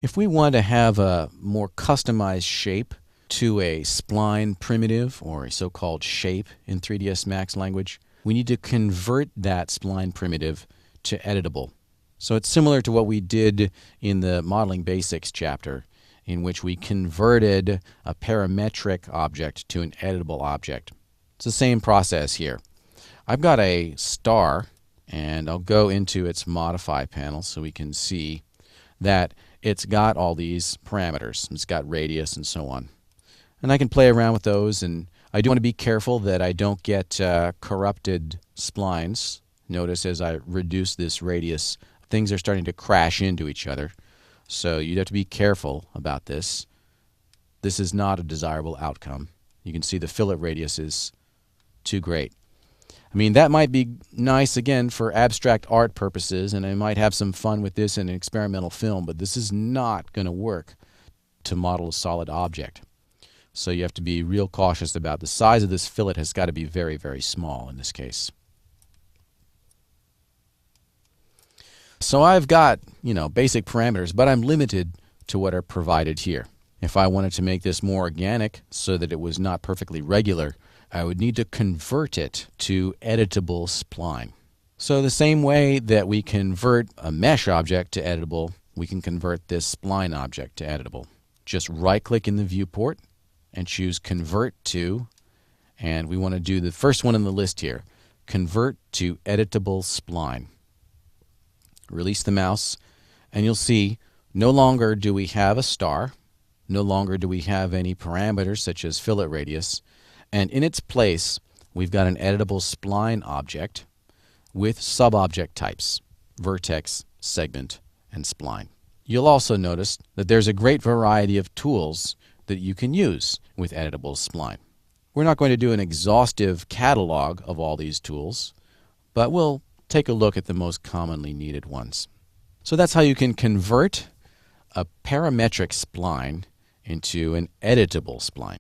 If we want to have a more customized shape to a spline primitive, or a so-called shape in 3ds Max language, we need to convert that spline primitive to editable. So it's similar to what we did in the Modeling Basics chapter, in which we converted a parametric object to an editable object. It's the same process here. I've got a star, and I'll go into its Modify panel so we can see that it's got all these parameters. It's got radius and so on. And I can play around with those, and I do want to be careful that I don't get corrupted splines. Notice as I reduce this radius, things are starting to crash into each other. So you'd have to be careful about this. This is not a desirable outcome. You can see the fillet radius is too great. I mean, that might be nice, again, for abstract art purposes, and I might have some fun with this in an experimental film, but this is not going to work to model a solid object. So you have to be real cautious about the size of this fillet. Has got to be very, very small in this case. So I've got, basic parameters, but I'm limited to what are provided here. If I wanted to make this more organic so that it was not perfectly regular, I would need to convert it to editable spline. So the same way that we convert a mesh object to editable, we can convert this spline object to editable. Just right-click in the viewport and choose Convert to, and we want to do the first one in the list here, Convert to Editable Spline. Release the mouse, and you'll see no longer do we have a star, no longer do we have any parameters such as fillet radius, and in its place we've got an editable spline object with sub-object types, vertex, segment, and spline. You'll also notice that there's a great variety of tools that you can use with editable spline. We're not going to do an exhaustive catalog of all these tools, but we'll take a look at the most commonly needed ones. So that's how you can convert a parametric spline into an editable spline.